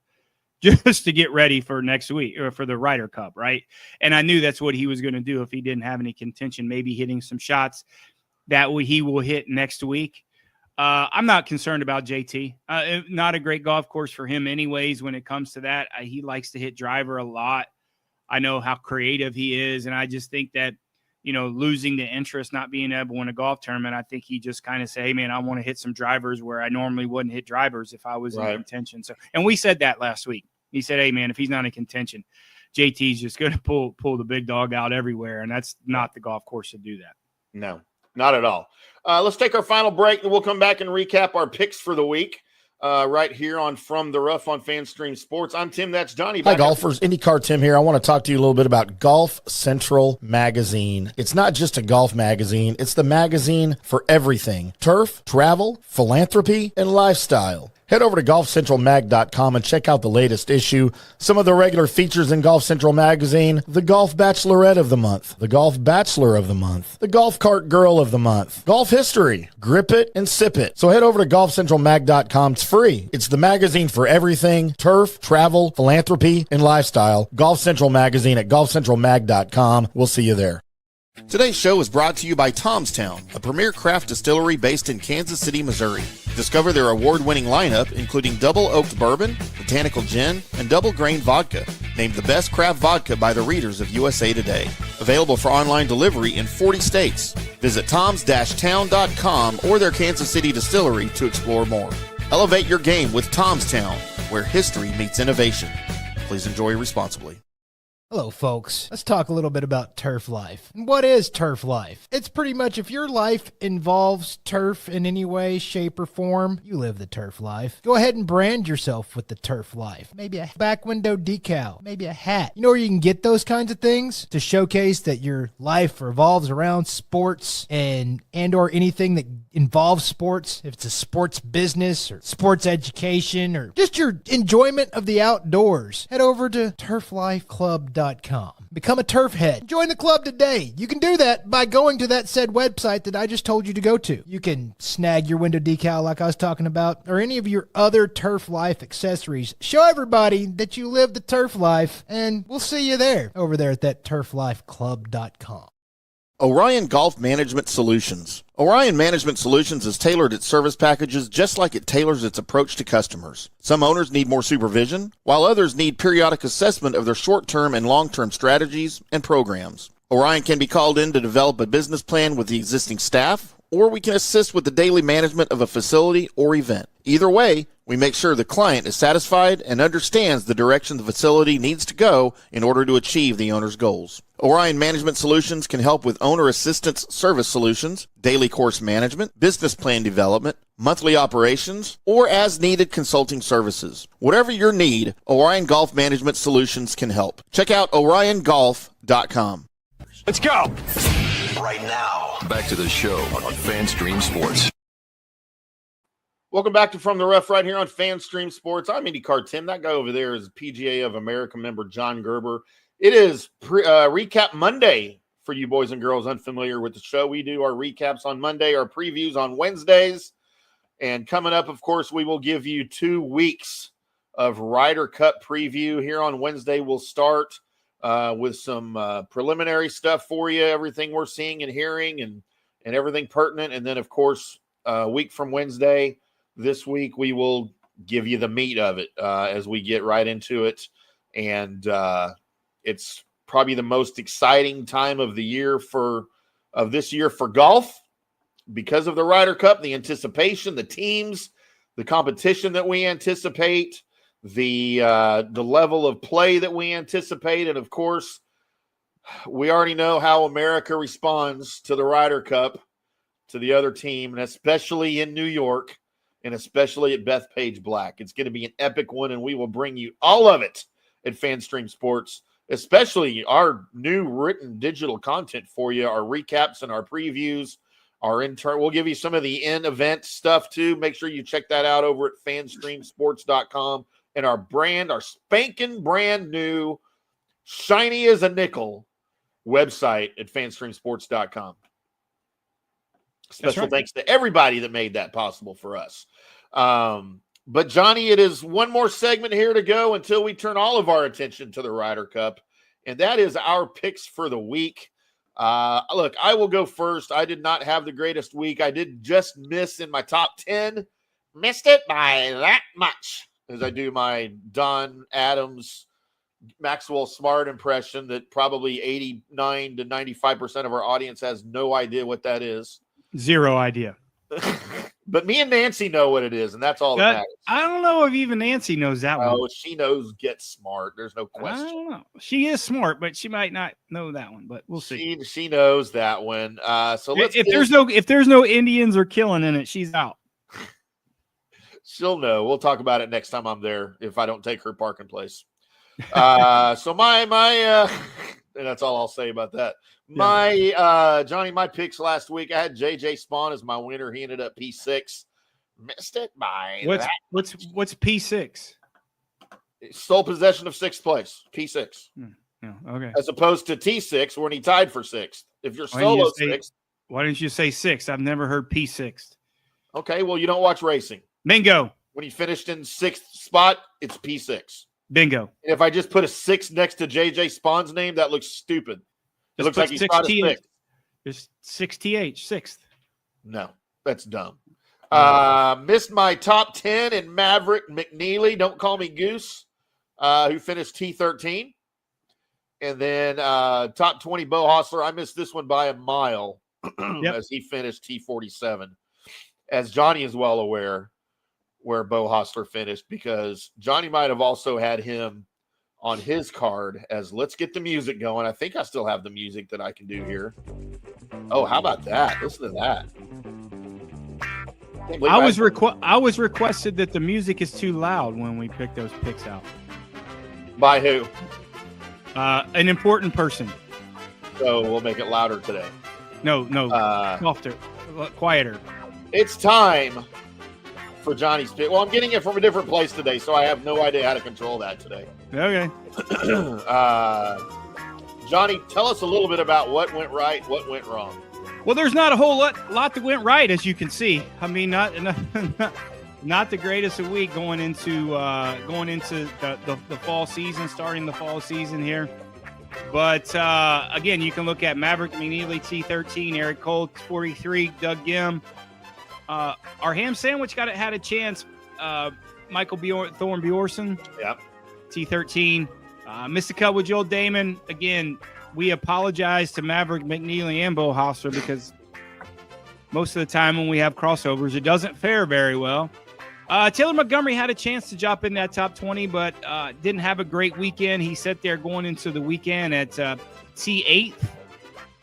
just to get ready for next week or for the Ryder Cup, right? And I knew that's what he was going to do if he didn't have any contention, maybe hitting some shots that he will hit next week. I'm not concerned about JT. Not a great golf course for him anyways when it comes to that. He likes to hit driver a lot. I know how creative he is, and I just think that, losing the interest, not being able to win a golf tournament, I think he just kind of say, hey, man, I want to hit some drivers where I normally wouldn't hit drivers if I was in contention. So, and we said that last week. He said, hey, man, if he's not in contention, JT's just going to pull the big dog out everywhere, and that's not the golf course to do that. No, not at all. Let's take our final break, and we'll come back and recap our picks for the week right here on From the Rough on FanStream Sports. I'm Tim. That's Johnny. Hi, golfers. IndyCarTim here. I want to talk to you a little bit about Golf Central Magazine. It's not just a golf magazine. It's the magazine for everything: turf, travel, philanthropy, and lifestyle. Head over to golfcentralmag.com and check out the latest issue. Some of the regular features in Golf Central Magazine: the Golf Bachelorette of the Month, the Golf Bachelor of the Month, the Golf Cart Girl of the Month, Golf History, Grip It and Sip It. So head over to golfcentralmag.com. It's free. It's the magazine for everything: turf, travel, philanthropy, and lifestyle. Golf Central Magazine at golfcentralmag.com. We'll see you there. Today's show is brought to you by Tomstown, a premier craft distillery based in Kansas City, Missouri. Discover their award-winning lineup, including double oaked bourbon, botanical gin, and double grain vodka, named the best craft vodka by the readers of USA Today. Available for online delivery in 40 states. Visit toms-town.com or their Kansas City distillery to explore more. Elevate your game with Tomstown, where history meets innovation. Please enjoy responsibly. Hello, folks. Let's talk a little bit about turf life. And what is turf life? It's pretty much if your life involves turf in any way, shape, or form, you live the turf life. Go ahead and brand yourself with the turf life. Maybe a back window decal, maybe a hat. You know where you can get those kinds of things to showcase that your life revolves around sports and or anything that involves sports. If it's a sports business or sports education or just your enjoyment of the outdoors, head over to turflifeclub.com. Become a turf head. Join the club today. You can do that by going to that said website that I just told you to go to. You can snag your window decal like I was talking about, or any of your other turf life accessories. Show everybody that you live the turf life, and we'll see you there over there at that turflifeclub.com. Orion Golf Management Solutions. Orion Management Solutions has tailored its service packages just like it tailors its approach to customers. Some owners need more supervision, while others need periodic assessment of their short-term and long-term strategies and programs. Orion can be called in to develop a business plan with the existing staff, or we can assist with the daily management of a facility or event. Either way, we make sure the client is satisfied and understands the direction the facility needs to go in order to achieve the owner's goals. Orion Management Solutions can help with owner assistance service solutions, daily course management, business plan development, monthly operations, or as-needed consulting services. Whatever your need, Orion Golf Management Solutions can help. Check out oriongolf.com. Let's go! Right now, back to the show on FanStream Sports. Welcome back to From the Rough right here on FanStream Sports. I'm IndyCarTim. That guy over there is PGA of America member John Gerber. It is Recap Monday for you boys and girls unfamiliar with the show. We do our recaps on Monday, our previews on Wednesdays. And coming up, of course, we will give you 2 weeks of Ryder Cup preview. Here on Wednesday, we'll start with some preliminary stuff for you, everything we're seeing and hearing and everything pertinent. And then, of course, a week from Wednesday, this week, we will give you the meat of it as we get right into it. And it's probably the most exciting time of the year of this year for golf because of the Ryder Cup, the anticipation, the teams, the competition that we anticipate, the level of play that we anticipate. And, of course, we already know how America responds to the Ryder Cup, to the other team, and especially in New York. and especially at Bethpage Black. It's going to be an epic one, and we will bring you all of it at FanStream Sports, especially our new written digital content for you, our recaps and our previews, we'll give you some of the in-event stuff too. Make sure you check that out over at fanstreamsports.com, and our spanking brand new, shiny as a nickel website at fanstreamsports.com. Special thanks to everybody that made that possible for us. But Johnny, it is one more segment here to go until we turn all of our attention to the Ryder Cup, and that is our picks for the week. Look, I will go first. I did not have the greatest week. I did just miss in my top 10. Missed it by that much, as I do my Don Adams, Maxwell Smart impression that probably 89 to 95% of our audience has no idea what that is. Zero idea. But me and Nancy know what it is, and that's all that matters. I don't know if even Nancy knows that one. Oh, she knows Get Smart. There's no question. I don't know. She is smart, but she might not know that one, but we'll see. She knows that one. So if there's no Indians or killing in it, she's out. She'll know. We'll talk about it next time I'm there if I don't take her parking place. So my and that's all I'll say about that. Johnny, my picks last week, I had JJ Spawn as my winner. He ended up P6. Missed it by what's P6? Sole possession of sixth place. P6. Okay. As opposed to T6 when he tied for sixth. If you're solo sixth. Why didn't you say sixth? I've never heard P6. Okay, well, you don't watch racing. Bingo. When he finished in sixth spot, it's P6. Bingo. And if I just put a 6 next to JJ Spawn's name, that looks stupid. It looks like he's got a 6. There's 6TH, sixth. No, that's dumb. Missed my top 10 in Maverick McNeely. Don't call me Goose, who finished T13. And then top 20 Bo Hostler. I missed this one by a mile as he finished T47. As Johnny is well aware where Bo Hostler finished, because Johnny might have also had him on his card as let's get the music going. I think I still have the music that I can do here. Oh, how about that? Listen to that. I was requested that the music is too loud when we pick those picks out. By who? An important person. So we'll make it louder today. No, softer, quieter. It's time for Johnny's pick. Well, I'm getting it from a different place today, so I have no idea how to control that today. Okay. Johnny, tell us a little bit about what went right, what went wrong. Well, there's not a whole lot that went right, as you can see. I mean, not the greatest of week going into the fall season, starting the fall season here. But again, you can look at Maverick McNeely T13, Eric Cole 43, Doug Gim. Our ham sandwich had a chance. Michael Thorne Bjorson, T13. Missed the cut with Joel Damon. Again, we apologize to Maverick McNeely and Bo Hostler because most of the time when we have crossovers, it doesn't fare very well. Taylor Montgomery had a chance to jump in that top 20, but didn't have a great weekend. He sat there going into the weekend at T8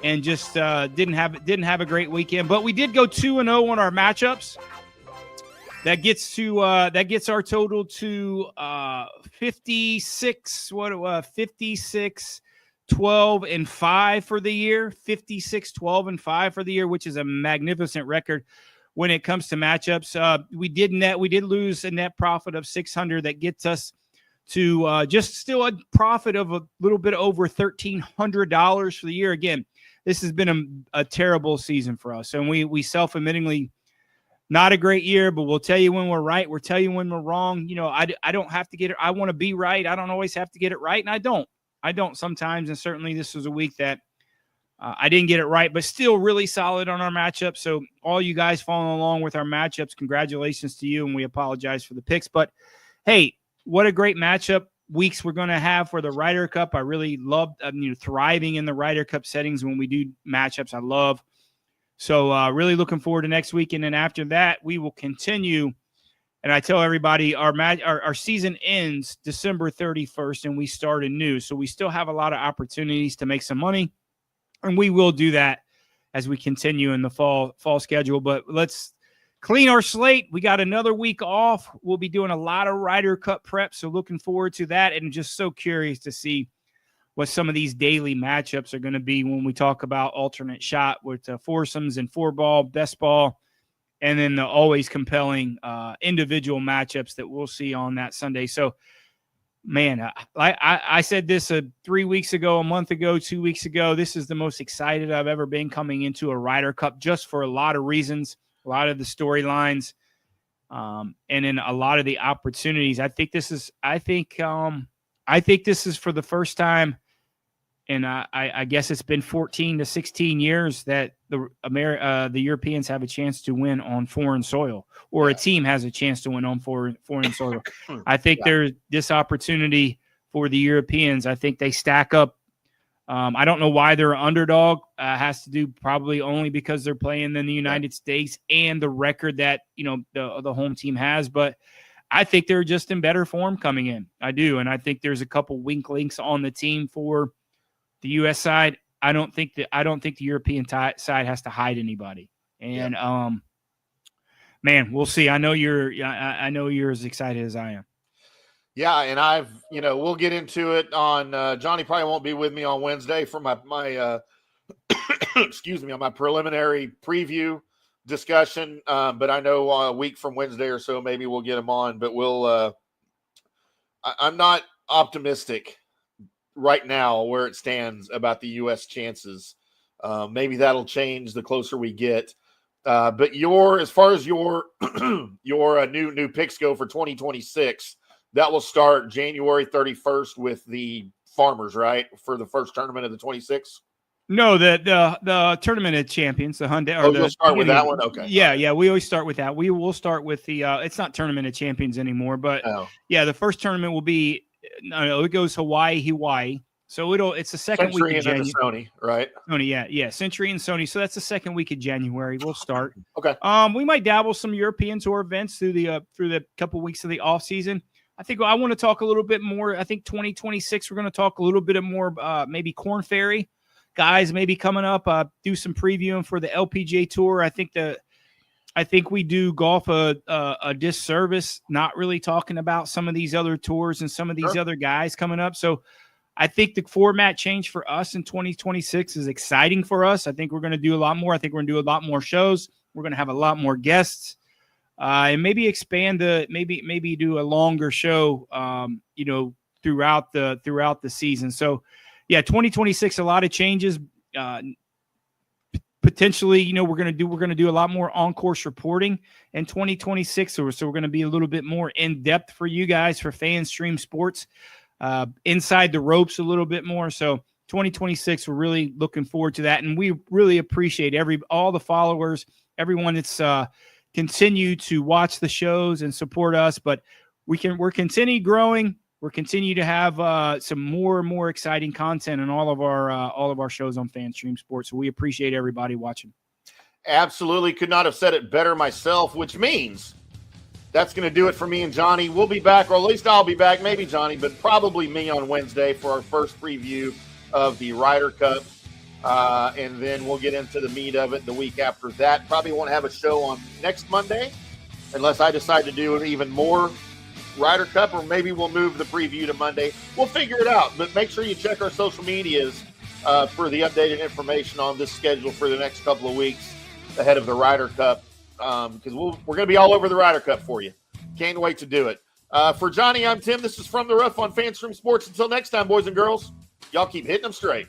and just didn't have a great weekend. But we did go 2-0 on our matchups. That gets our total to 56. 56, 12, and 5 for the year. 56, 12, and 5 for the year, which is a magnificent record when it comes to matchups. We did lose a net profit of 600. That gets us to just still a profit of a little bit over $1,300 for the year. Again, this has been a terrible season for us, and we self-admittingly not a great year, but we'll tell you when we're right. We'll tell you when we're wrong. You know, I don't have to get it. I want to be right. I don't always have to get it right, and I don't sometimes, and certainly this was a week that I didn't get it right, but still really solid on our matchup. So all you guys following along with our matchups, congratulations to you, and we apologize for the picks. But, hey, what a great matchup weeks we're going to have for the Ryder Cup. I really love thriving in the Ryder Cup settings when we do matchups. I love. So really looking forward to next week. And then after that, we will continue. And I tell everybody our season ends December 31st, and we start anew. So we still have a lot of opportunities to make some money. And we will do that as we continue in the fall schedule. But let's clean our slate. We got another week off. We'll be doing a lot of Ryder Cup prep, so looking forward to that, and just so curious to see what some of these daily matchups are going to be when we talk about alternate shot with foursomes and 4-ball, best ball, and then the always compelling individual matchups that we'll see on that Sunday. So, man, I said this 3 weeks ago, a month ago, 2 weeks ago. This is the most excited I've ever been coming into a Ryder Cup, just for a lot of reasons, a lot of the storylines, and then a lot of the opportunities. I think this is for the first time. And I guess it's been 14 to 16 years that the Europeans have a chance to win on foreign soil, or a team has a chance to win on foreign soil. I think there's this opportunity for the Europeans. I think they stack up. I don't know why they're an underdog. Has to do probably only because they're playing in the United States and the record that the home team has. But I think they're just in better form coming in. I do, and I think there's a couple wink links on the team for the U.S. side. I don't think the European side has to hide anybody. And man, we'll see. I know you're as excited as I am. Yeah, and we'll get into it on. Johnny probably won't be with me on Wednesday for my excuse me, on my preliminary preview discussion. But I know a week from Wednesday or so, maybe we'll get him on. But I'm not optimistic right now where it stands about the U.S. chances. Maybe that'll change the closer we get. But as far as your new picks go for 2026, that will start January 31st with the Farmers, right? For the first tournament of the 26? No, the Tournament of Champions, the Hyundai. You'll start with that one? Okay. Yeah, we always start with that. We will start with the it's not Tournament of Champions anymore, but the first tournament will be it goes Hawaii. So it's the second Century week of January. Sony, right? Sony, Century and Sony. So that's the second week of January. We'll start. Okay. We might dabble some European Tour events through the couple weeks of the off season. I think I want to talk a little bit more. I think 2026 we're going to talk a little bit more maybe Corn Ferry guys maybe coming up. Do some previewing for the LPGA Tour. I think we do golf a disservice not really talking about some of these other tours and some of these other guys coming up. So I think the format change for us in 2026 is exciting for us. I think we're going to do a lot more. I think we're going to do a lot more shows. We're going to have a lot more guests, and maybe expand maybe do a longer show, throughout the season. So, 2026, a lot of changes. Potentially, we're going to do a lot more on-course reporting in 2026. So we're going to be a little bit more in depth for you guys for FanStream Sports, inside the ropes a little bit more. So 2026, we're really looking forward to that, and we really appreciate all the followers, everyone that's continued to watch the shows and support us. But we're continue growing. We're continue to have some more and more exciting content in all of our shows on FanStream Sports. So we appreciate everybody watching. Absolutely. Could not have said it better myself, which means that's going to do it for me and Johnny. We'll be back, or at least I'll be back, maybe Johnny, but probably me on Wednesday for our first preview of the Ryder Cup. And then we'll get into the meat of it the week after that. Probably won't have a show on next Monday unless I decide to do even more Ryder Cup, or maybe we'll move the preview to Monday. We'll figure it out, but make sure you check our social medias for the updated information on this schedule for the next couple of weeks ahead of the Ryder Cup, because we're going to be all over the Ryder Cup for you. Can't wait to do it. For Johnny, I'm Tim. This is From the Rough on FanStream Sports. Until next time, boys and girls, y'all keep hitting them straight.